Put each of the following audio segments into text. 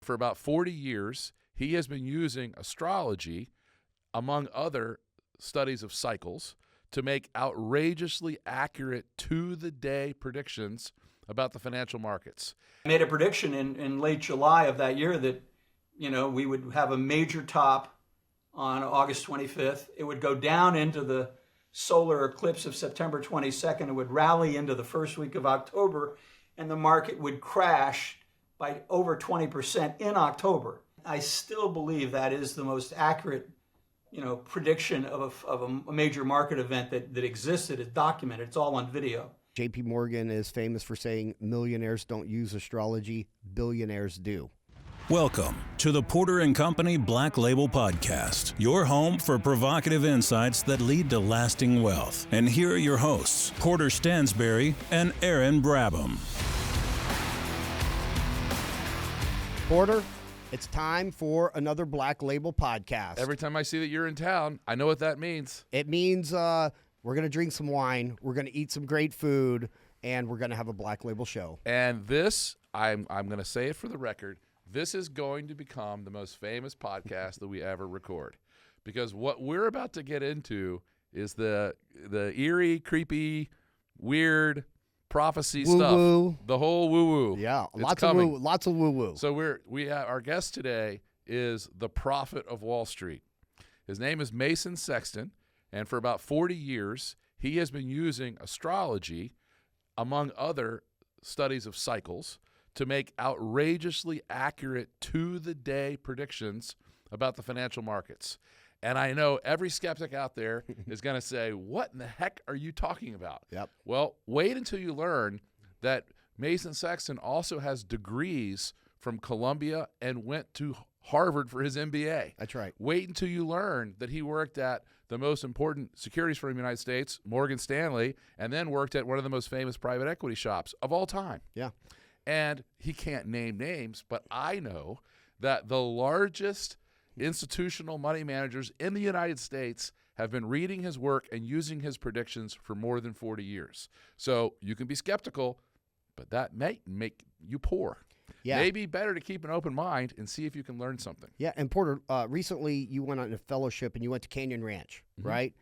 For about 40 years, he has been using astrology, among other studies of cycles, to make outrageously accurate to-the-day predictions about the financial markets. I made a prediction in late July of that year that, we would have a major top on August 25th. It would go down into the solar eclipse of September 22nd. It would rally into the first week of October, and the market would crash by over 20% in October. I still believe that is the most accurate, prediction of a major market event that existed. It's documented. It's all on video. JP Morgan is famous for saying millionaires don't use astrology, billionaires do. Welcome to the Porter & Company Black Label Podcast, your home for provocative insights that lead to lasting wealth. And here are your hosts, Porter Stansberry and Aaron Brabham. Porter, it's time for another Black Label Podcast. Every time I see that you're in town, I know what that means. It means we're going to drink some wine, we're going to eat some great food, and we're going to have a Black Label show. And this, I'm going to say it for the record, this is going to become the most famous podcast that we ever record, because what we're about to get into is the eerie, creepy, weird prophecy woo-woo stuff. The whole woo-woo. Yeah, it's lots coming. of woo-woo. So we have our guest today is the prophet of Wall Street. His name is Mason Sexton, and for about 40 years, he has been using astrology, among other studies of cycles, to make outrageously accurate to-the-day predictions about the financial markets. And I know every skeptic out there is going to say, what in the heck are you talking about? Yep. Well, wait until you learn that Mason Sexton also has degrees from Columbia and went to Harvard for his MBA. That's right. Wait until you learn that he worked at the most important securities firm in the United States, Morgan Stanley, and then worked at one of the most famous private equity shops of all time. Yeah. And he can't name names, but I know that the largest institutional money managers in the United States have been reading his work and using his predictions for more than 40 years. So you can be skeptical, but that may make you poor. Yeah. Maybe better to keep an open mind and see if you can learn something. Yeah, and Porter, recently you went on a fellowship and you went to Canyon Ranch, right?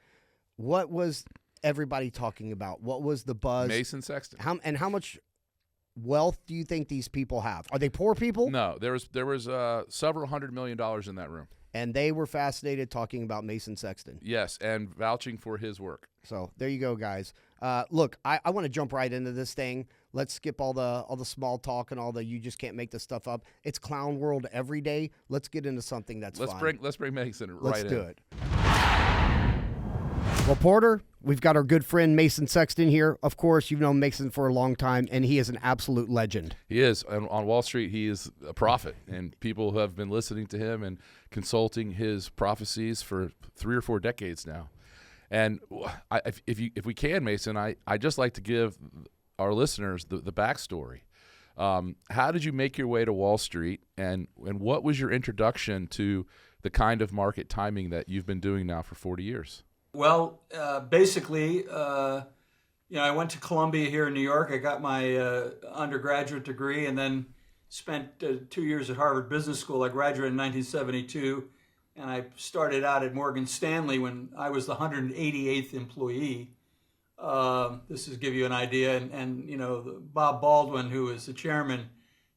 What was everybody talking about? What was the buzz? Mason Sexton. How much wealth do you think these people have? Are they poor people? No, there was several $100 million in that room. And they were fascinated talking about Mason Sexton. Yes, and vouching for his work. So there you go, guys. Look, I want to jump right into this thing. Let's skip all the small talk and all the you just can't make this stuff up. It's clown world every day. Let's get into something that's fun. Let's bring Mason right in. Let's do it. Well, Porter, we've got our good friend Mason Sexton here. Of course, you've known Mason for a long time, and he is an absolute legend. He is. On Wall Street, he is a prophet, and people have been listening to him and consulting his prophecies for 3 or 4 decades now. And if we can, Mason, I just like to give our listeners the backstory. How did you make your way to Wall Street, and what was your introduction to the kind of market timing that you've been doing now for 40 years? Well, basically, I went to Columbia here in New York. I got my undergraduate degree and then spent 2 years at Harvard Business School. I graduated in 1972, and I started out at Morgan Stanley when I was the 188th employee. This is to give you an idea. And Bob Baldwin, who was the chairman,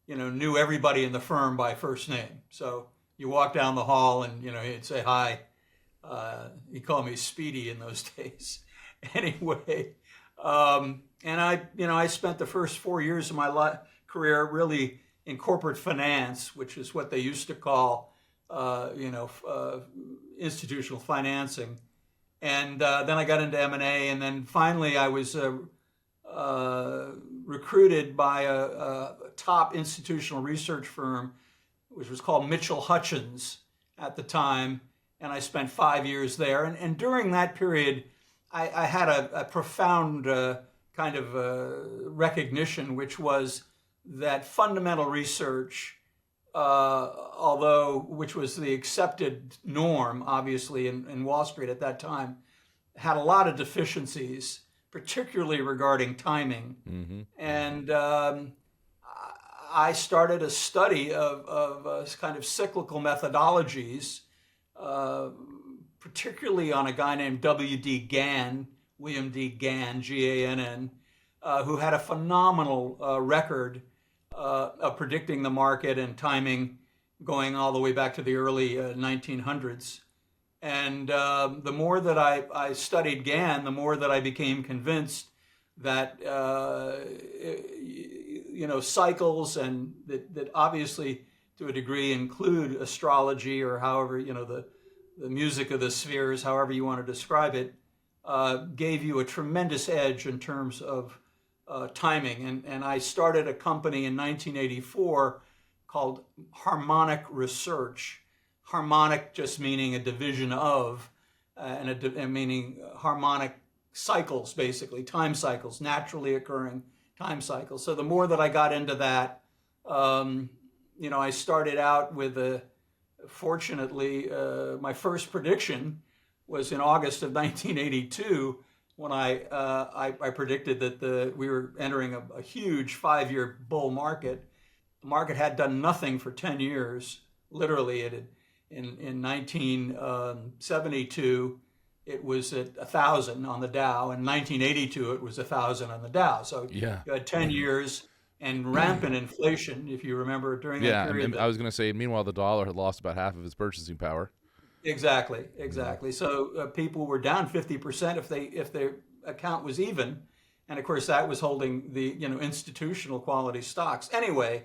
knew everybody in the firm by first name. So you walk down the hall and, he'd say hi. He called me Speedy in those days. Anyway, and I spent the first 4 years of my career really in corporate finance, which is what they used to call, institutional financing. And then I got into M&A, and then finally I was recruited by a top institutional research firm, which was called Mitchell Hutchins at the time. And I spent 5 years there. And during that period, I had a profound kind of recognition, which was that fundamental research, which was the accepted norm, obviously, in Wall Street at that time, had a lot of deficiencies, particularly regarding timing. Mm-hmm. And I started a study of kind of cyclical methodologies, particularly on a guy named W.D. Gann, William D. Gann, Gann, who had a phenomenal record of predicting the market and timing going all the way back to the early 1900s. And the more that I studied Gann, the more that I became convinced that cycles, and that obviously to a degree include astrology, or however, the music of the spheres, however you want to describe it, gave you a tremendous edge in terms of timing. And I started a company in 1984 called Harmonic Research. Harmonic just meaning a division of, and meaning harmonic cycles, basically, time cycles, naturally occurring time cycles. So the more that I got into that, I started out with fortunately, my first prediction was in August of 1982, when I predicted that we were entering a huge 5-year bull market. The market had done nothing for 10 years. Literally, in 1972, it was at 1,000 on the Dow. In 1982, it was 1,000 on the Dow. So you had 10 years and rampant inflation, if you remember, during that period. I was going to say, meanwhile, the dollar had lost about half of its purchasing power. Exactly. So people were down 50% if their account was even, and of course that was holding the institutional quality stocks. Anyway,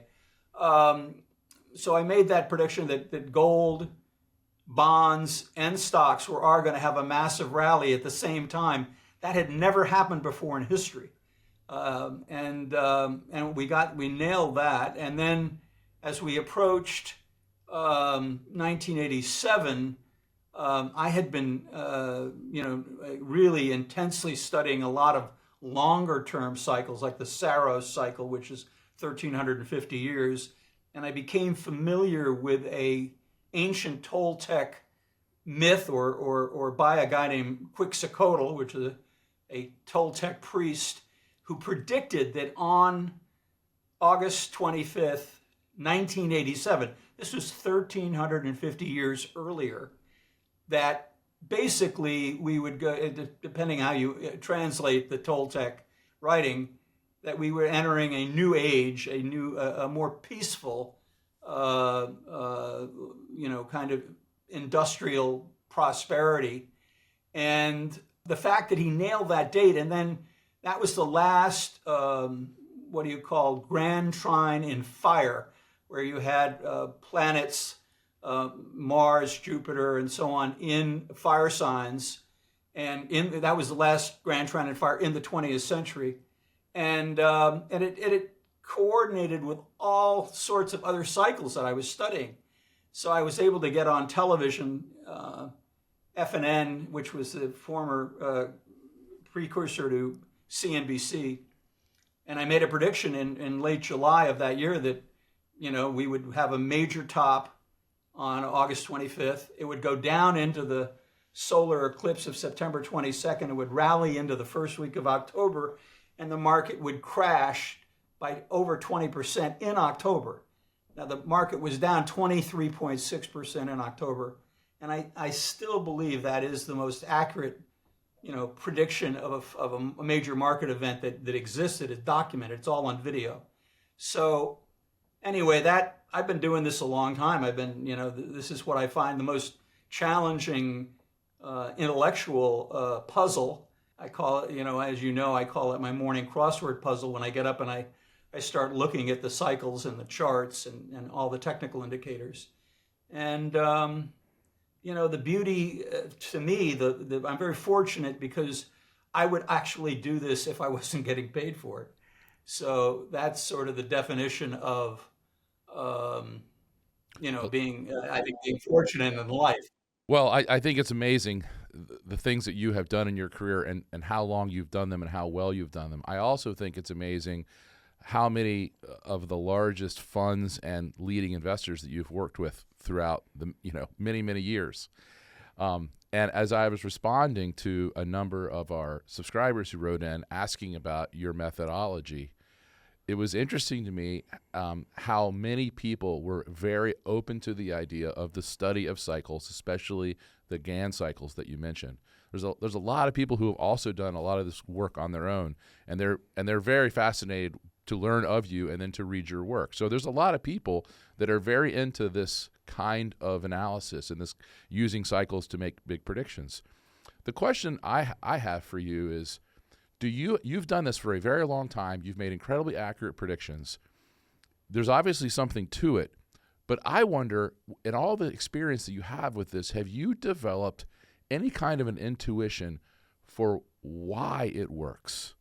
so I made that prediction that gold, bonds, and stocks are going to have a massive rally at the same time. That had never happened before in history, and we nailed that. And then as we approached 1987. I had been, really intensely studying a lot of longer-term cycles, like the Saros cycle, which is 1,350 years, and I became familiar with a ancient Toltec myth, or by a guy named Quetzalcoatl, which is a Toltec priest, who predicted that on August 25th, 1987, this was 1,350 years earlier, that basically we would go, depending how you translate the Toltec writing, that we were entering a new age, a more peaceful, kind of industrial prosperity. And the fact that he nailed that date, and then that was the last, grand trine in fire, where you had planets, Mars, Jupiter, and so on, in fire signs, and that was the last grand trine in fire in the 20th century, and it coordinated with all sorts of other cycles that I was studying. So I was able to get on television, FNN, which was the former precursor to CNBC, and I made a prediction in late July of that year that we would have a major top on August 25th. It would go down into the solar eclipse of September 22nd. It would rally into the first week of October, and the market would crash by over 20% in October. Now, the market was down 23.6% in October, and I still believe that is the most accurate prediction of a major market event that existed. It's documented. It's all on video. So anyway, I've been doing this a long time. I've been, this is what I find the most challenging intellectual puzzle. I call it, as I call it my morning crossword puzzle when I get up and I start looking at the cycles and the charts and all the technical indicators. And, the beauty to me, I'm very fortunate because I would actually do this if I wasn't getting paid for it. So that's sort of the definition of, being fortunate in life. Well, I think it's amazing the things that you have done in your career and how long you've done them and how well you've done them. I also think it's amazing how many of the largest funds and leading investors that you've worked with throughout the many, many years. And as I was responding to a number of our subscribers who wrote in asking about your methodology, it was interesting to me how many people were very open to the idea of the study of cycles, especially the Gann cycles that you mentioned. There's a lot of people who have also done a lot of this work on their own, and they're very fascinated to learn of you and then to read your work. So there's a lot of people that are very into this kind of analysis and this using cycles to make big predictions. The question I have for you is, you've done this for a very long time. You've made incredibly accurate predictions. There's obviously something to it, but I wonder, in all the experience that you have with this, have you developed any kind of an intuition for why it works?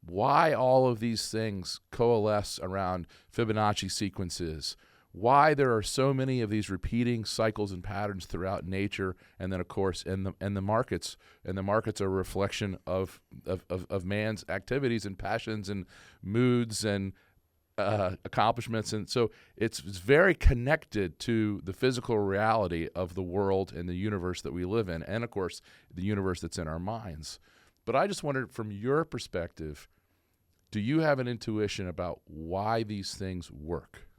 Why all of these things coalesce around Fibonacci sequences? Why there are so many of these repeating cycles and patterns throughout nature, and then of course in the markets, and the markets are a reflection of man's activities and passions and moods and accomplishments, and so it's very connected to the physical reality of the world and the universe that we live in, and of course the universe that's in our minds. But I just wondered, from your perspective, do you have an intuition about why these things work?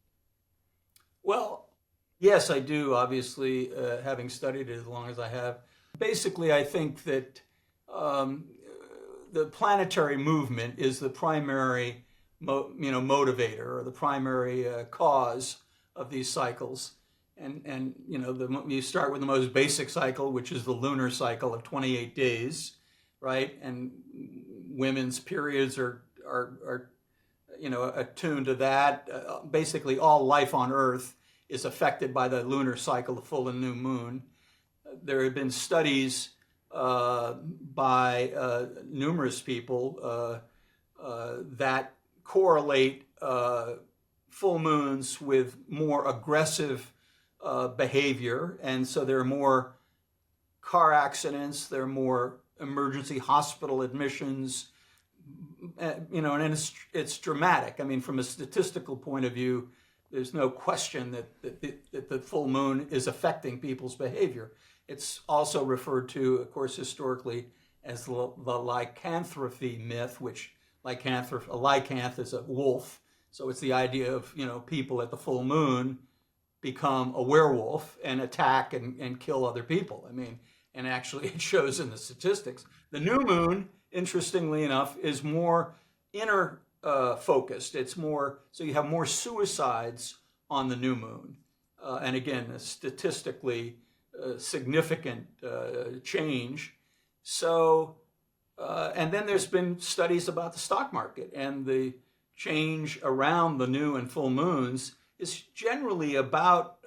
Well, yes, I do, obviously, having studied it as long as I have. Basically, I think that the planetary movement is the primary motivator, or the primary cause of these cycles. And you start with the most basic cycle, which is the lunar cycle of 28 days, right? And women's periods are attuned to that. Basically, all life on Earth is affected by the lunar cycle, the full and new moon. There have been studies by numerous people that correlate full moons with more aggressive behavior, and so there are more car accidents, there are more emergency hospital admissions, and it's dramatic. I mean, from a statistical point of view, there's no question that the full moon is affecting people's behavior. It's also referred to, of course, historically as the lycanthropy myth, which a lycanth is a wolf. So it's the idea of, people at the full moon become a werewolf and attack and kill other people. I mean, and actually it shows in the statistics. The new moon, interestingly enough, is more inner focused. It's more, so you have more suicides on the new moon. And again, a statistically significant change. So, and then there's been studies about the stock market, and the change around the new and full moons is generally about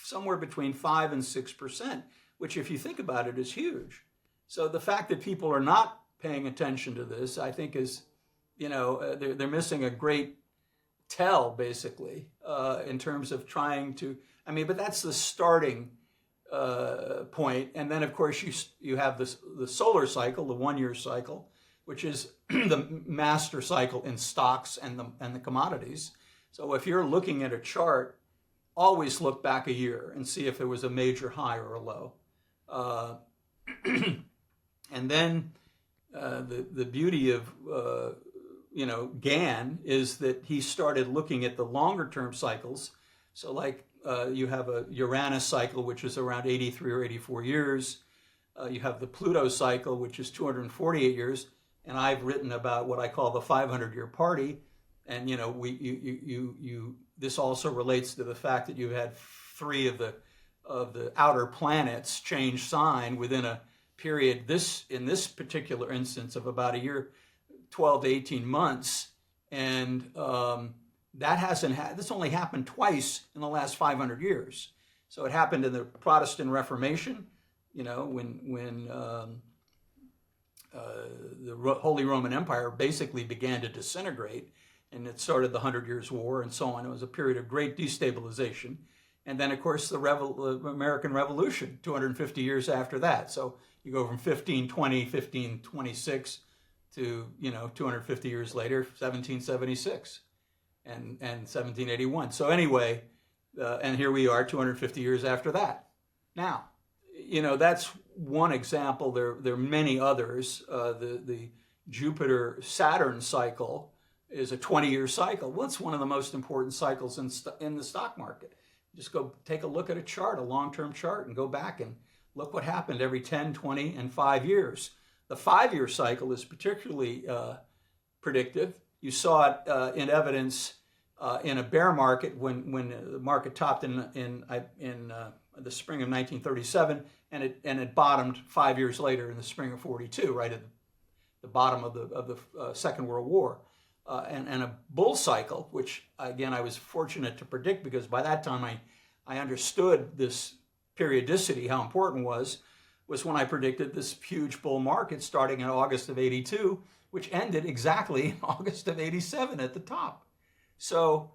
somewhere between 5 and 6%, which, if you think about it, is huge. So the fact that people are not paying attention to this, I think, is, they're missing a great tell, basically, in terms of trying to, but that's the starting point. And then, of course, you have the solar cycle, the 1 year cycle, which is the master cycle in stocks and the commodities. So if you're looking at a chart, always look back a year and see if there was a major high or a low. And then the beauty of Gann is that he started looking at the longer term cycles. So like you have a Uranus cycle, which is around 83 or 84 years. You have the Pluto cycle, which is 248 years. And I've written about what I call the 500-year party. And this also relates to the fact that you've had 3 of the outer planets change sign within a period, in this particular instance, of about a year, 12 to 18 months. And this only happened twice in the last 500 years. So it happened in the Protestant Reformation, when the Holy Roman Empire basically began to disintegrate, and it started the 100 Years' War and so on. It was a period of great destabilization. And then, of course, the American Revolution, 250 years after that. So you go from 1520, 1526 to, 250 years later, 1776 and 1781. So anyway, and here we are 250 years after that. Now, that's one example. There are many others. The Jupiter-Saturn cycle, is a 20-year cycle. Well, it's one of the most important cycles in the stock market. Just go take a look at a chart, a long-term chart, and go back and look what happened every 10, 20, and 5 years. The 5-year cycle is particularly predictive. You saw it in evidence in a bear market when the market topped in the spring of 1937, and it bottomed 5 years later in the spring of 42, right at the bottom of the Second World War. And a bull cycle, which again I was fortunate to predict because by that time I understood this periodicity, how important it was when I predicted this huge bull market starting in August of 82, which ended exactly in August of 87 at the top. So,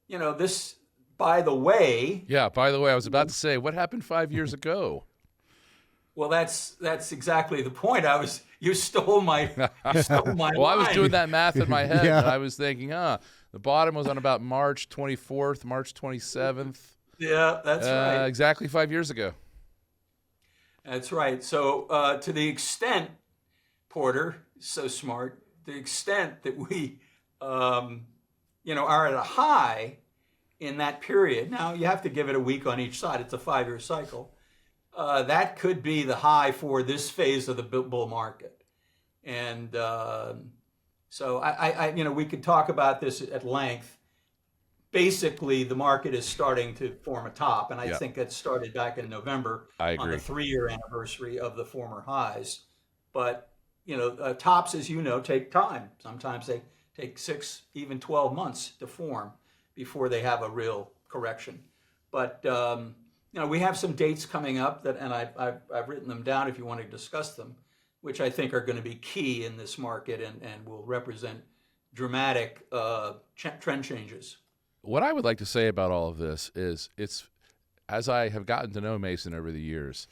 this, by the way. Yeah, by the way, I was about to say, what happened 5 years ago? Well, that's exactly the point. You stole my well, line. I was doing that math in my head, Yeah. and I was thinking, the bottom was on about March 24th, March 27th. Yeah, that's right. Exactly 5 years ago. That's right. So to the extent, Porter, so smart, the extent that we, are at a high in that period. Now, you have to give it a week on each side. It's a 5-year cycle. That could be the high for this phase of the bull market. And so we could talk about this at length. Basically, the market is starting to form a top, and I think that started back in November I on agree. the 3-year anniversary of the former highs. But, tops, as you know, take time. Sometimes they take 6, even 12 months to form before they have a real correction. But we have some dates coming up and I've written them down if you want to discuss them, which I think are going to be key in this market and will represent dramatic trend changes. What I would like to say about all of this is as I have gotten to know Mason over the years,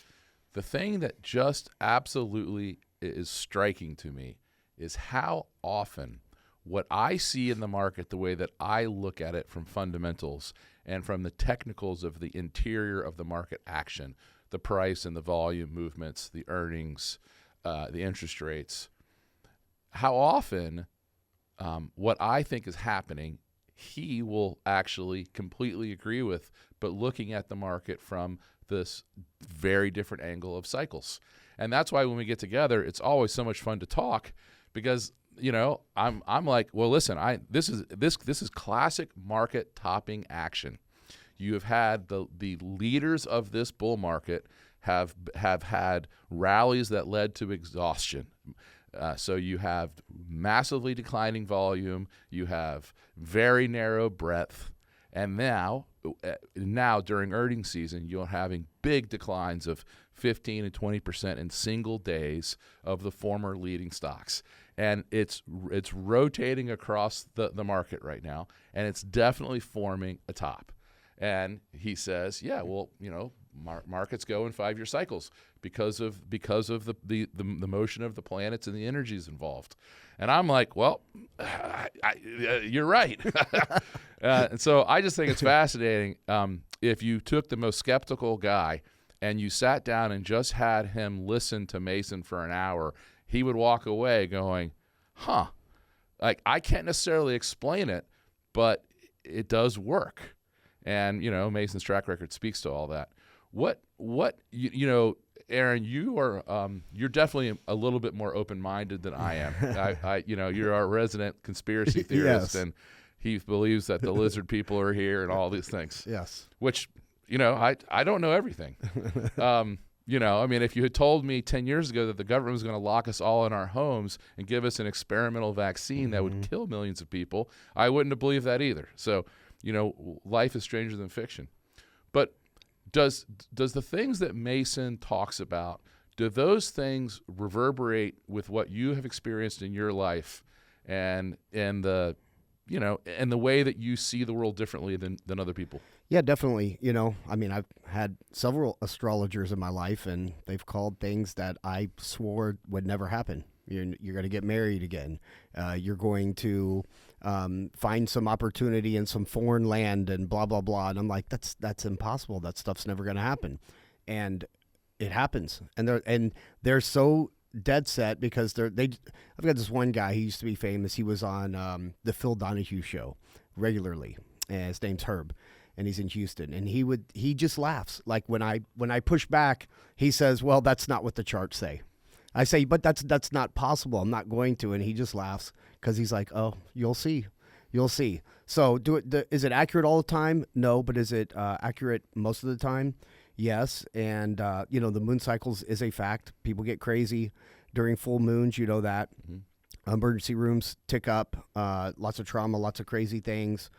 the thing that just absolutely is striking to me is how often what I see in the market, the way that I look at it from fundamentals and from the technicals of the interior of the market action, the price and the volume movements, the earnings, the interest rates, how often what I think is happening, he will actually completely agree with, but looking at the market from this very different angle of cycles. And that's why when we get together, it's always so much fun to talk because I'm like, well, listen, this is classic market topping action. You have had the leaders of this bull market have had rallies that led to exhaustion. So you have massively declining volume, you have very narrow breadth, and now during earnings season, you're having big declines of 15 and 20% in single days of the former leading stocks. And it's rotating across the market right now, and it's definitely forming a top. And he says, yeah, well, markets go in 5-year cycles because of the motion of the planets and the energies involved. And I'm like, well, you're right. And so I just think it's fascinating. If you took the most skeptical guy and you sat down and just had him listen to Mason for an hour, he would walk away going, like I can't necessarily explain it, but it does work. And, Mason's track record speaks to all that. What Aaron, you're definitely a little bit more open-minded than I am. You're our resident conspiracy theorist, Yes. and he believes that the lizard people are here and all these things. Yes. Which, I don't know everything. If you had told me 10 years ago that the government was going to lock us all in our homes and give us an experimental vaccine that would kill millions of people, I wouldn't have believed that either. So, life is stranger than fiction. But does the things that Mason talks about, do those things reverberate with what you have experienced in your life and the way that you see the world differently than other people? Yeah, definitely. I've had several astrologers in my life, and they've called things that I swore would never happen. You're going to get married again. You're going to find some opportunity in some foreign land and blah, blah, blah. And I'm like, that's impossible. That stuff's never going to happen. And it happens. And they're so dead set because I've got this one guy. He used to be famous. He was on the Phil Donahue show regularly, and his name's Herb, and he's in Houston. And he just laughs. Like when I push back, he says, "Well, that's not what the charts say." I say, "But that's not possible. I'm not going to." And he just laughs because he's like, "Oh, you'll see." You'll see. So is it accurate all the time? No, but is it accurate most of the time? Yes. And, the moon cycles is a fact. People get crazy during full moons. You know that. Mm-hmm. Emergency rooms tick up, lots of trauma, lots of crazy things.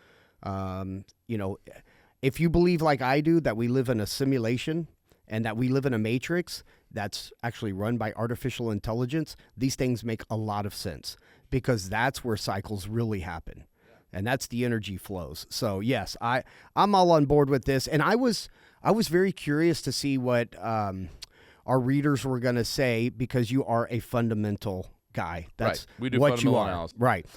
If you believe like I do that we live in a simulation and that we live in a matrix that's actually run by artificial intelligence, these things make a lot of sense because that's where cycles really happen. And that's the energy flows. So yes, I'm all on board with this. And I was very curious to see what our readers were going to say because you are a fundamental guy. That's right. We do what you are. Analysis. Right.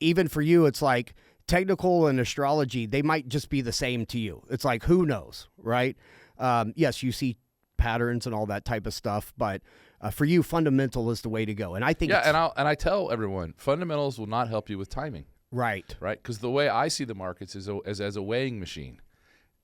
Even for you, it's like technical and astrology, they might just be the same to you. It's like, who knows, right? Yes, you see patterns and all that type of stuff, but for you, fundamental is the way to go. And I think and I tell everyone, fundamentals will not help you with timing. Right. Because the way I see the markets is as a weighing machine,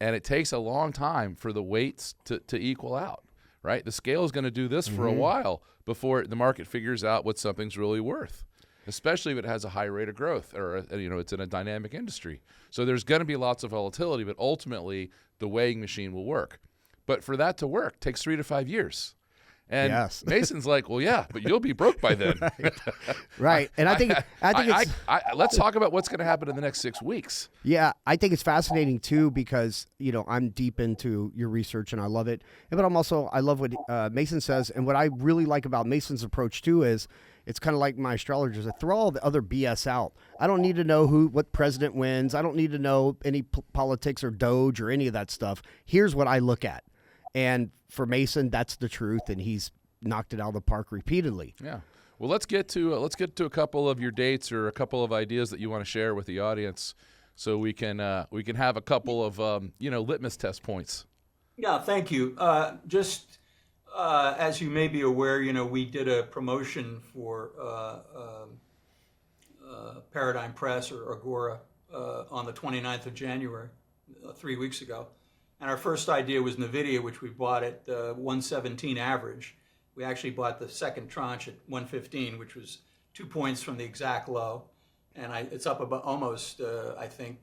and it takes a long time for the weights to equal out. Right, the scale is going to do this for a while before the market figures out what something's really worth, especially if it has a high rate of growth or it's in a dynamic industry. So there's going to be lots of volatility, but ultimately the weighing machine will work. But for that to work, it takes 3 to 5 years. And yes. Mason's like, well, yeah, but you'll be broke by then. Right. And I think let's talk about what's going to happen in the next 6 weeks. Yeah, I think it's fascinating too because I'm deep into your research and I love it. But I love what Mason says, and what I really like about Mason's approach too is it's kind of like my astrologers. I throw all the other BS out. I don't need to know what president wins. I don't need to know any politics or Doge or any of that stuff. Here's what I look at. And for Mason, that's the truth, and he's knocked it out of the park repeatedly. Yeah. Well, let's get to a couple of your dates or a couple of ideas that you want to share with the audience, so we can have a couple of litmus test points. Yeah, thank you. Just as you may be aware, we did a promotion for Paradigm Press or Agora on the 29th of January, 3 weeks ago. And our first idea was NVIDIA, which we bought at 117 average. We actually bought the second tranche at 115, which was 2 points from the exact low. And it's up about almost, I think,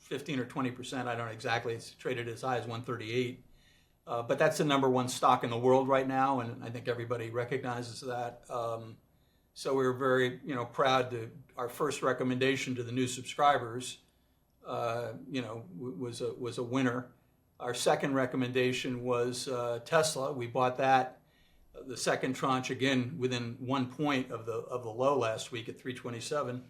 15 or 20%. I don't know exactly. It's traded as high as 138. But that's the number one stock in the world right now, and I think everybody recognizes that. So we were very, proud to, our first recommendation to the new subscribers was a winner. Our second recommendation was Tesla. We bought that, the second tranche, again within 1 point of the low last week at 327.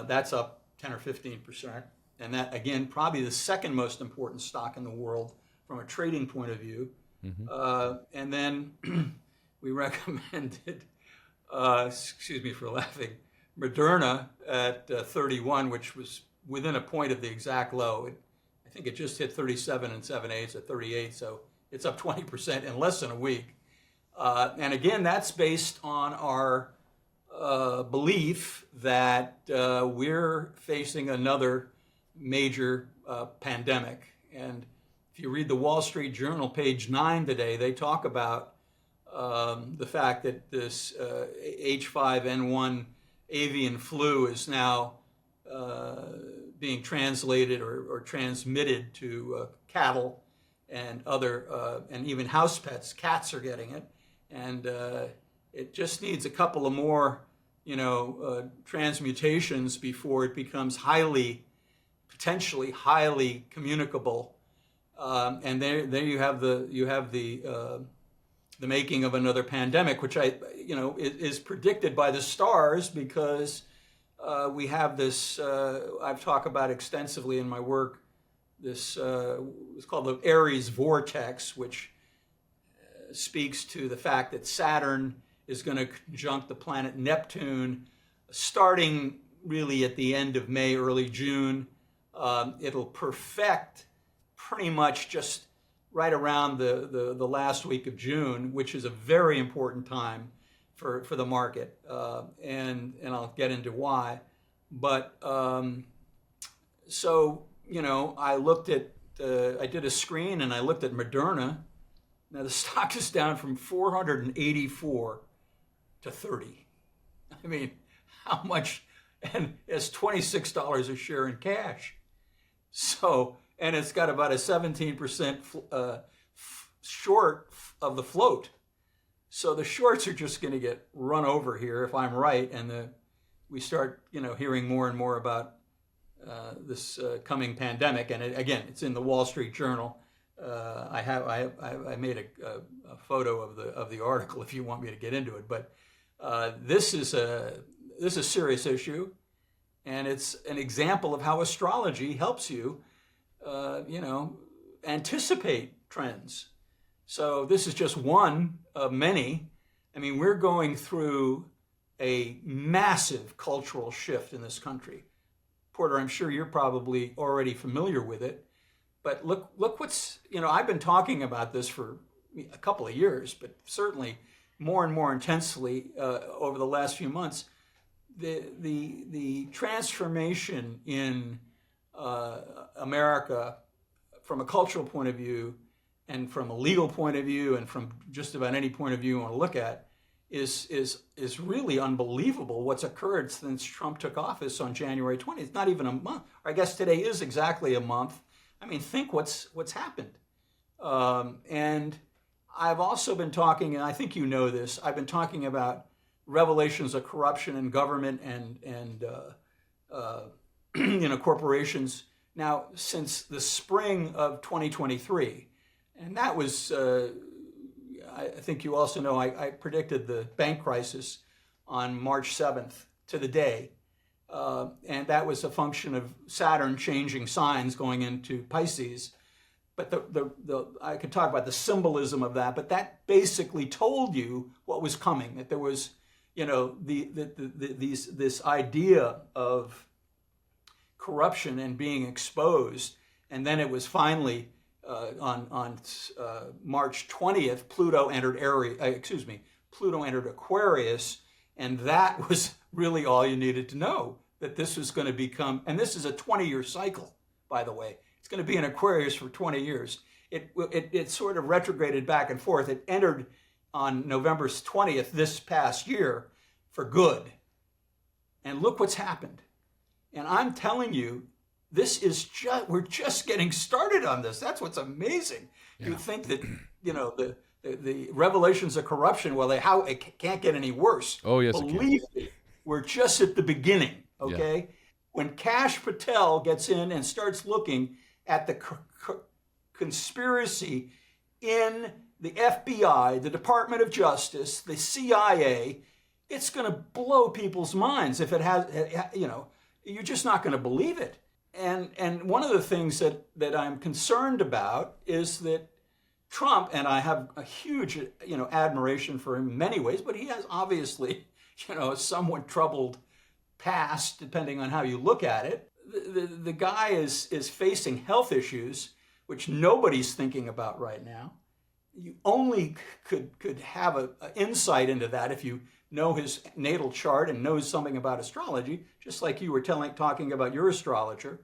That's up 10 or 15%, and that again probably the second most important stock in the world from a trading point of view. Mm-hmm. And then we recommended, excuse me for laughing, Moderna at 31, which was within a point of the exact low. I think it just hit 37 and 7/8 at 38, so it's up 20% in less than a week. And again, that's based on our belief that we're facing another major pandemic. And if you read the Wall Street Journal, page 9 today, they talk about the fact that this H5N1 avian flu is now being translated or transmitted to cattle and other, and even house pets. Cats are getting it. And it just needs a couple of more, transmutations before it becomes potentially highly communicable. And there you have the making of another pandemic, which is predicted by the stars because we have this. I've talked about extensively in my work. This is called the Aries vortex, which speaks to the fact that Saturn is going to conjunct the planet Neptune, starting really at the end of May, early June. It'll perfect pretty much just right around the last week of June, which is a very important time for the market, and I'll get into why. But so I looked at I did a screen and I looked at Moderna. Now the stock is down from 484 to 30. I mean, how much? And it's $26 a share in cash. So, and it's got about a 17% short of the float. So the shorts are just going to get run over here if I'm right, and we start, hearing more and more about this coming pandemic. And it's in the Wall Street Journal. I made a photo of the article if you want me to get into it. But this is a serious issue, and it's an example of how astrology helps you, anticipate trends. So this is just one of many. I mean, we're going through a massive cultural shift in this country. Porter, I'm sure you're probably already familiar with it, but look what's, I've been talking about this for a couple of years, but certainly more and more intensely over the last few months. The transformation in America from a cultural point of view and from a legal point of view and from just about any point of view you want to look at is really unbelievable what's occurred since Trump took office on January 20th. It's not even a month. Or I guess today is exactly a month. I mean, think what's happened. And I've also been talking, and I think you know this, I've been talking about revelations of corruption in government and corporations now since the spring of 2023. And that was, I think you also know, I predicted the bank crisis on March 7th to the day. And that was a function of Saturn changing signs going into Pisces. But I could talk about the symbolism of that, but that basically told you what was coming, that there was, this idea of corruption and being exposed. And then it was finally on March 20th, Pluto entered Aquarius, and that was really all you needed to know, that this was going to become, and this is a 20-year cycle, by the way. It's going to be in Aquarius for 20 years. It sort of retrograded back and forth. It entered on November 20th this past year for good. And look what's happened. And I'm telling you, we're just getting started on this. That's what's amazing. Yeah. You think that, the revelations of corruption, it can't get any worse. Oh, yes, Believe me, we're just at the beginning, okay? Yeah. When Kash Patel gets in and starts looking at the conspiracy in the FBI, the Department of Justice, the CIA, it's going to blow people's minds. If it has, you're just not going to believe it. And one of the things that I'm concerned about is that Trump, and I have a huge, admiration for him in many ways, but he has obviously, a somewhat troubled past, depending on how you look at it. The guy is facing health issues, which nobody's thinking about right now. You only could have an insight into that if you know his natal chart and knows something about astrology, just like you were talking about your astrologer.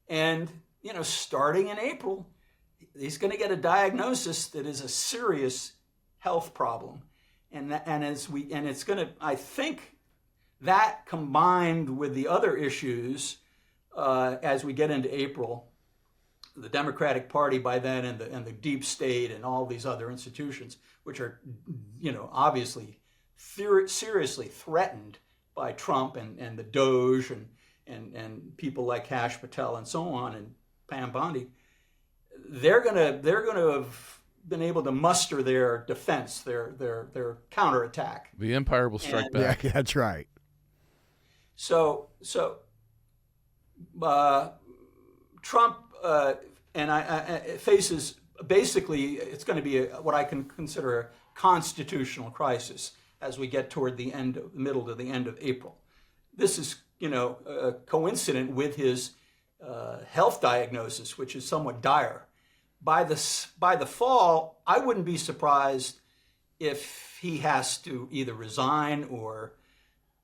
And, starting in April, he's going to get a diagnosis that is a serious health problem. And it's going to, I think that combined with the other issues as we get into April, the Democratic Party by then and the deep state and all these other institutions, which are, obviously seriously threatened by Trump and the Doge and people like Kash Patel and so on and Pam Bondi, they're gonna have been able to muster their defense, their counterattack. The empire will strike back. Yeah, that's right. So Trump faces, basically, it's going to be what I can consider a constitutional crisis as we get toward the middle to the end of April. This is, coincident with his health diagnosis, which is somewhat dire. by the fall, I wouldn't be surprised if he has to either resign or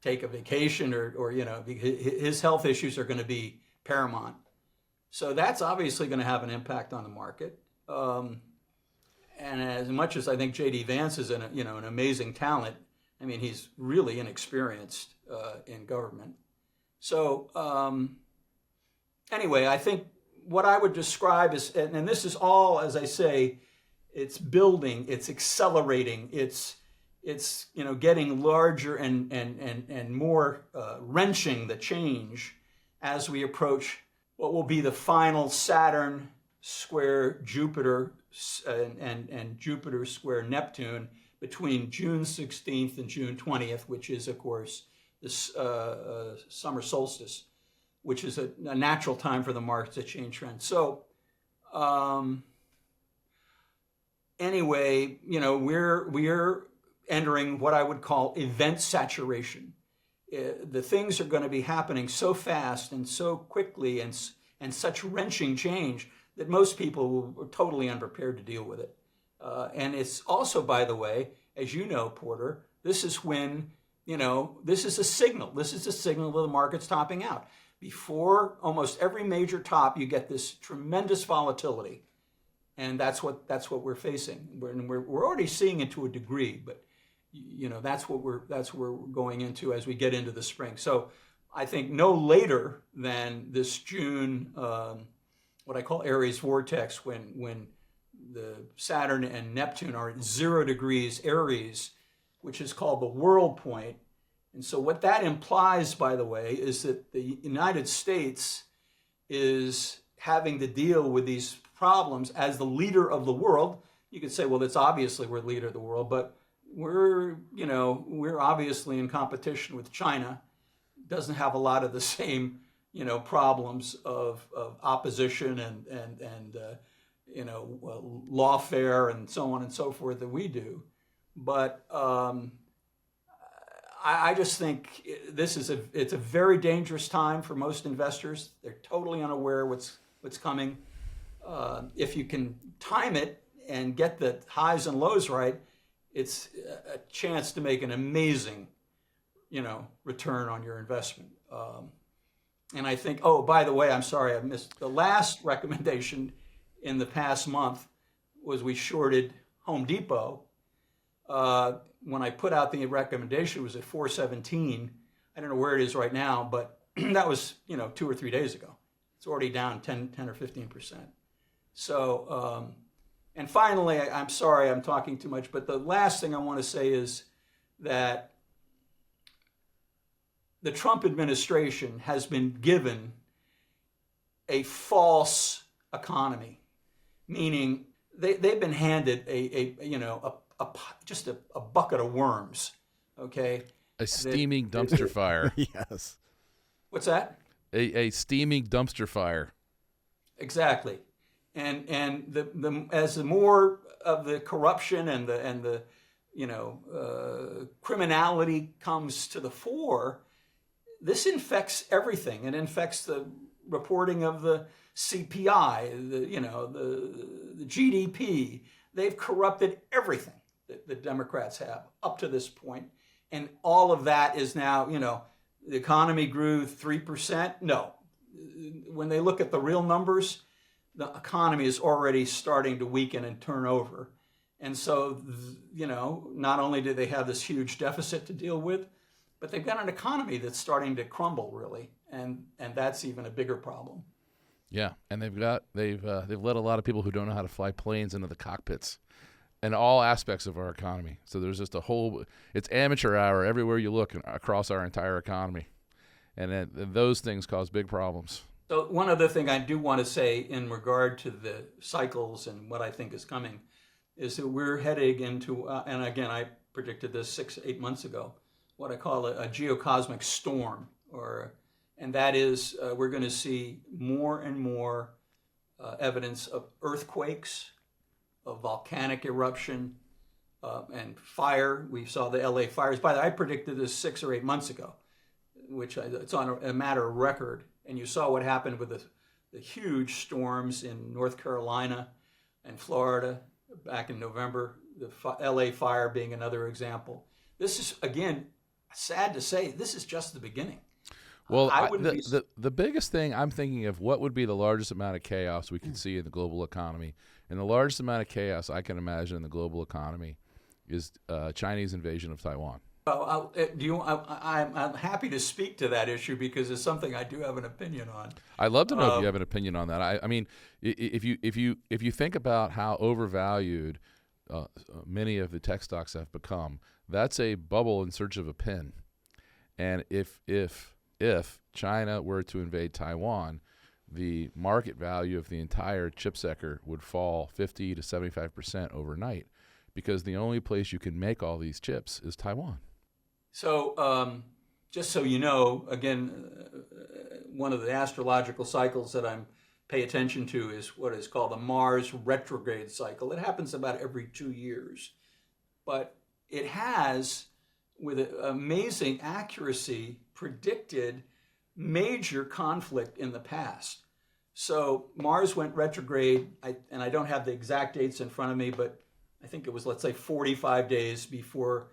take a vacation, or his health issues are going to be paramount. So that's obviously going to have an impact on the market. And as much as I think J.D. Vance is an amazing talent, I mean, he's really inexperienced in government. So anyway, I think what I would describe is, and this is all, as I say, it's building, it's accelerating, it's getting larger and more wrenching the change as we approach what will be the final Saturn square Jupiter and Jupiter square Neptune between June 16th and June 20th, which is, of course, this summer solstice, which is a natural time for the market to change trend. So anyway, we're entering what I would call event saturation. The things are going to be happening so fast and so quickly and such wrenching change that most people are totally unprepared to deal with it. And it's also, by the way, as you know, Porter, this is when, this is a signal. This is a signal that the market's topping out. Before almost every major top, you get this tremendous volatility. And that's what we're facing. We're already seeing it to a degree, but that's what we're going into as we get into the spring. So I think no later than this June, what I call Aries vortex, when the Saturn and Neptune are at 0 degrees Aries, which is called the world point. And so what that implies, by the way, is that the United States is having to deal with these problems as the leader of the world. You could say, well, it's obviously we're the leader of the world, but we're obviously in competition with China. Doesn't have a lot of the same, problems of opposition and lawfare and so on and so forth that we do. But I just think it's a very dangerous time for most investors. They're totally unaware what's coming. If you can time it and get the highs and lows right, it's a chance to make an amazing, return on your investment. And I think, oh, by the way, I'm sorry, I missed the last recommendation in the past month was we shorted Home Depot. When I put out the recommendation, it was at 417. I don't know where it is right now, but that was, 2 or 3 days ago. It's already down 10 or 15%. So, and finally, I'm sorry, I'm talking too much, but the last thing I want to say is that the Trump administration has been given a false economy, meaning they've been handed just a bucket of worms, okay? A steaming dumpster fire. Yes. What's that? A steaming dumpster fire. Exactly. And as the more of the corruption and the criminality comes to the fore, this infects everything. It infects the reporting of the CPI, the GDP. They've corrupted everything that the Democrats have up to this point. And all of that is now, the economy grew 3%. No. When they look at the real numbers, the economy is already starting to weaken and turn over. And so, not only do they have this huge deficit to deal with, but they've got an economy that's starting to crumble, really. And that's even a bigger problem. Yeah, and they've let a lot of people who don't know how to fly planes into the cockpits in all aspects of our economy. So there's just it's amateur hour everywhere you look across our entire economy. And those things cause big problems. So one other thing I do want to say in regard to the cycles and what I think is coming is that we're heading into, and again, I predicted this 6-8 months ago, what I call a geocosmic storm, and that is we're going to see more and more evidence of earthquakes, of volcanic eruption, and fire. We saw the LA fires. By the way, I predicted this 6 or 8 months ago, which it's on a matter of record. And you saw what happened with the huge storms in North Carolina, and Florida back in November, the LA fire being another example. This is, again, sad to say, this is just the beginning. Well, the biggest thing I'm thinking of, what would be the largest amount of chaos we could see in the global economy? And the largest amount of chaos I can imagine in the global economy is Chinese invasion of Taiwan. Well, I'm happy to speak to that issue because it's something I do have an opinion on. I'd love to know if you have an opinion on that. I mean, if you think about how overvalued many of the tech stocks have become, that's a bubble in search of a pin. And if China were to invade Taiwan, the market value of the entire chip sector would fall 50 to 75% overnight, because the only place you can make all these chips is Taiwan. So just so you know, again, one of the astrological cycles that I'm pay attention to is what is called the Mars retrograde cycle. It happens about every 2 years, but it has, with amazing accuracy, predicted major conflict in the past. So Mars went retrograde, and I don't have the exact dates in front of me, but I think it was, let's say, 45 days before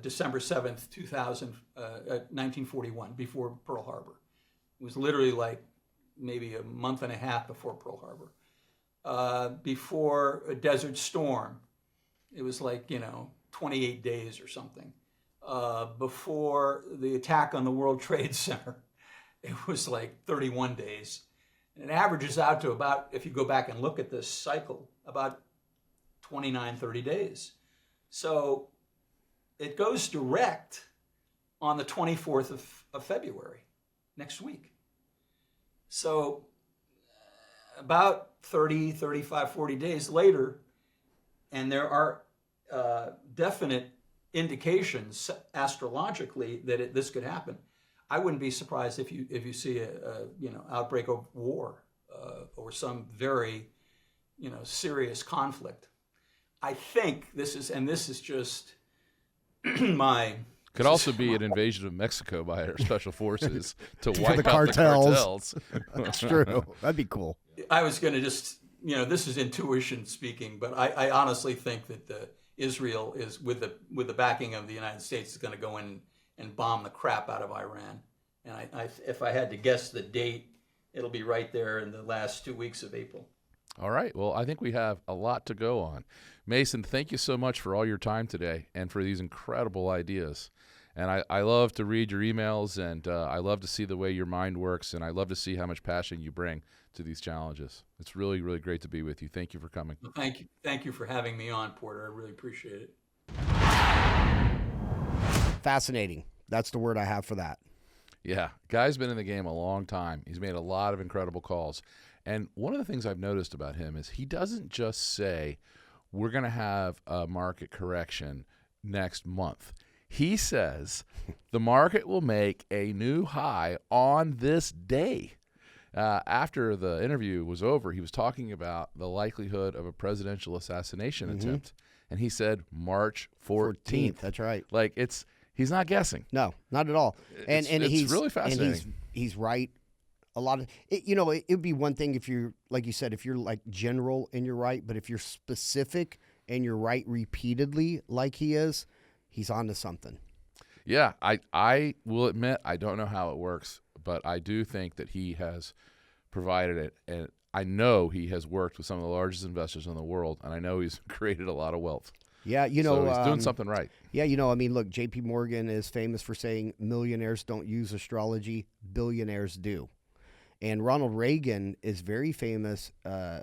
December 7th, 1941, before Pearl Harbor. It was literally like maybe a month and a half before Pearl Harbor. Before a Desert Storm, it was like, 28 days or something. Before the attack on the World Trade Center, it was like 31 days. And it averages out to about, if you go back and look at this cycle, about 29, 30 days. So it goes direct on the 24th of February, next week. So about 30, 35, 40 days later, and there are definite indications astrologically that this could happen. I wouldn't be surprised if you see a outbreak of war or some very serious conflict. I think this is just my. Could also be an invasion of Mexico by our special forces to wipe the out the cartels. That's true. That'd be cool. I was going to just, this is intuition speaking, but I honestly think that Israel is, with the backing of the United States, is going to go in and bomb the crap out of Iran. And if I had to guess the date, it'll be right there in the last 2 weeks of April. All right. Well, I think we have a lot to go on. Mason, thank you so much for all your time today and for these incredible ideas. And I love to read your emails, and I love to see the way your mind works, and I love to see how much passion you bring to these challenges. It's really, really great to be with you. Thank you for coming. Well, thank you for having me on, Porter. I really appreciate it. Fascinating. That's the word I have for that. Yeah. Guy's been in the game a long time. He's made a lot of incredible calls. And one of the things I've noticed about him is he doesn't just say, we're going to have a market correction next month. He says the market will make a new high on this day. After the interview was over, he was talking about the likelihood of a presidential assassination attempt. And he said March 14th. That's right. Like he's not guessing. No, not at all. And it's he's really fascinating. And he's right. A lot of it, it would be one thing if you're, like you said, if you're like general and you're right, but if you're specific and you're right repeatedly, like he is, he's onto something. Yeah, I will admit I don't know how it works, but I do think that he has provided it, and I know he has worked with some of the largest investors in the world, and I know he's created a lot of wealth. Yeah, so he's doing something right. Yeah, look, J.P. Morgan is famous for saying millionaires don't use astrology, billionaires do. And Ronald Reagan is very famous,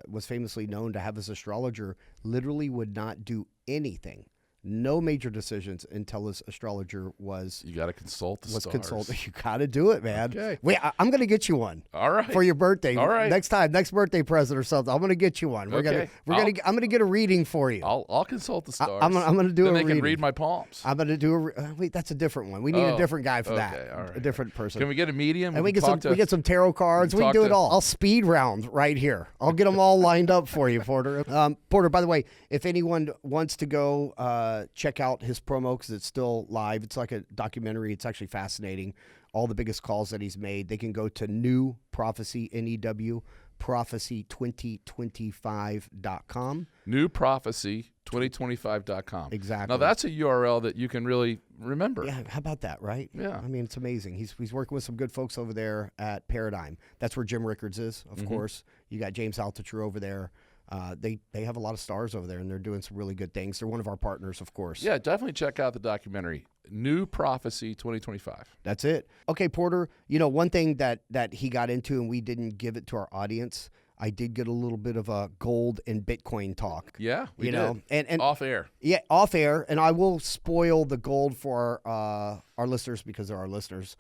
was famously known to have his astrologer literally would not do anything. No major decisions until his astrologer was. You got to consult the stars. You got to do it, man. Okay. Wait, I'm going to get you one. All right. For your birthday. All right. Next birthday present or something. I'm going to get you one. I'm going to get a reading for you. I'll consult the stars. I'm going to do then a they reading. can read my palms. I'm going to do wait, that's a different one. We need a different guy for that. All right. A different person. Can we get a medium? And we get some tarot cards. We can do it all. I'll speed round right here. I'll get them all lined up for you, Porter. Porter, by the way, if anyone wants to go check out his promo, because it's still live. It's like a documentary. It's actually fascinating. All the biggest calls that he's made. They can go to New Prophecy, NEW newprophecy2025.com. Newprophecy2025.com. Exactly. Now, that's a URL that you can really remember. Yeah, how about that, right? Yeah. I mean, it's amazing. He's working with some good folks over there at Paradigm. That's where Jim Rickards is, of course. You got James Altucher over there. They have a lot of stars over there, and they're doing some really good things. They're one of our partners, of course. Yeah, definitely check out the documentary, New Prophecy 2025. That's it. Okay, Porter, you know, one thing that he got into and we didn't give it to our audience, I did get a little bit of a gold and Bitcoin talk. Yeah, we you did. know, and off air. Yeah, off air, and I will spoil the gold for our listeners because they're our listeners.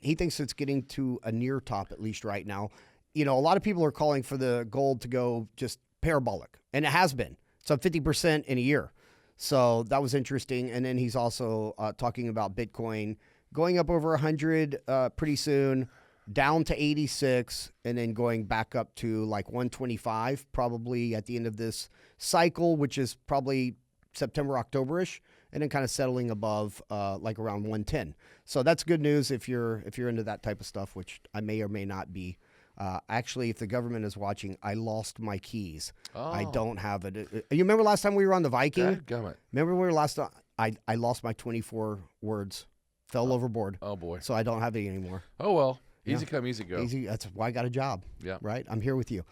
He thinks it's getting to a near top, at least right now. You know, a lot of people are calling for the gold to go just parabolic, and it has been. It's up 50% in a year. So that was interesting. And then he's also talking about Bitcoin going up over 100 pretty soon, down to 86, and then going back up to like 125 probably at the end of this cycle, which is probably September, October-ish, and then kind of settling above like around 110. So that's good news if you're into that type of stuff, which I may or may not be. Actually, if the government is watching, I lost my keys. Oh. I don't have it. You remember last time we were on the Viking? Dadgummit. Remember we were last time? I lost my 24 words, fell overboard. Oh, boy. So I don't have it anymore. Oh, well. Easy come, easy go. Easy. That's why I got a job. Yeah. Right? I'm here with you.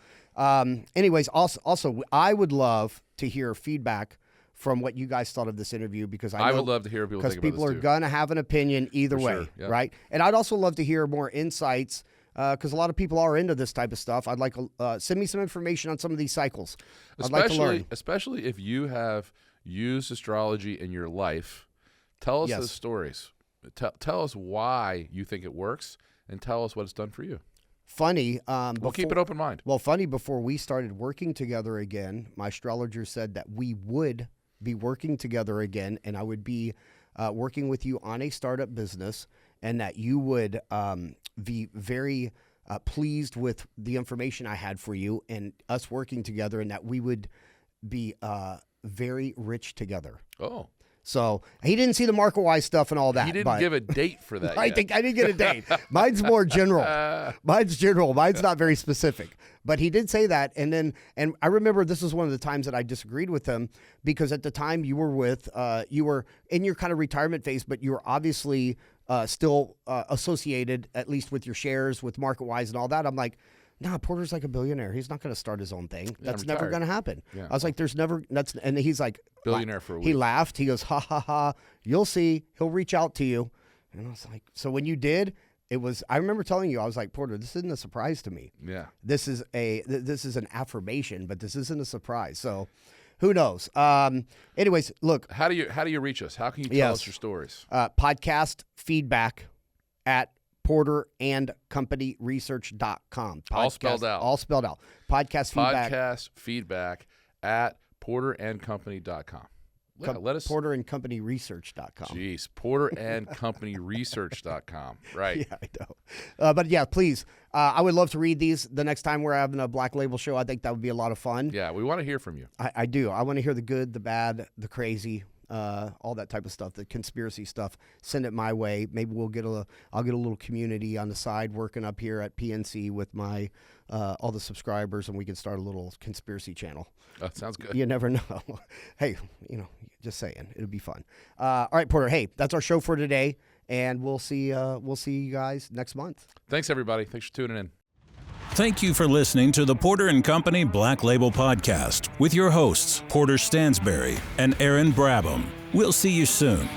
Anyways, also, I would love to hear feedback from what you guys thought of this interview because I would love to hear what people think about this, because people are too. going to have an opinion either way, sure, yeah. right? And I'd also love to hear more insights because a lot of people are into this type of stuff. I'd like send me some information on some of these cycles. I'd like to learn. Especially if you have used astrology in your life, tell us those stories. Tell us why you think it works, and tell us what it's done for you. Funny. We'll keep an open mind. Well, funny, before we started working together again, my astrologer said that we would be working together again, and I would be working with you on a startup business, and that you would be very pleased with the information I had for you and us working together, and that we would be very rich together. Oh. So he didn't see the market-wise stuff and all that. He didn't give a date for that I yet. think I didn't get a date. Mine's more general. Mine's general. Mine's not very specific. But he did say that. And I remember this was one of the times that I disagreed with him because at the time you were in your kind of retirement phase, but you were obviously still associated, at least with your shares, with MarketWise and all that. I'm like, nah, Porter's like a billionaire. He's not going to start his own thing. That's never going to happen. Yeah. I was like, and he's like, billionaire for a week. He laughed. He goes, ha, ha, ha. You'll see. He'll reach out to you. And I was like, so when you did, I remember telling you, I was like, Porter, this isn't a surprise to me. Yeah. This is an affirmation, but this isn't a surprise. So who knows? Anyways, look. How do you reach us? How can you tell us your stories? Podcast feedback at porterandcompanyresearch.com. All spelled out. All spelled out. Podcast feedback at porterandcompany.com. Let us porterandcompanyresearch.com. Jeez, porterandcompanyresearch.com. Right. Yeah, I know. But yeah, please. I would love to read these the next time we're having a Black Label show. I think that would be a lot of fun. Yeah, we want to hear from you. I do. I want to hear the good, the bad, the crazy, all that type of stuff, the conspiracy stuff. Send it my way. Maybe I'll get a little community on the side working up here at PNC with my all the subscribers, and we can start a little conspiracy channel. That sounds good. You never know. Hey, just saying, it'll be fun. All right, Porter. Hey, that's our show for today, and we'll see you guys next month. Thanks, everybody. Thanks for tuning in. Thank you for listening to the Porter & Company Black Label Podcast with your hosts, Porter Stansberry and Aaron Brabham. We'll see you soon.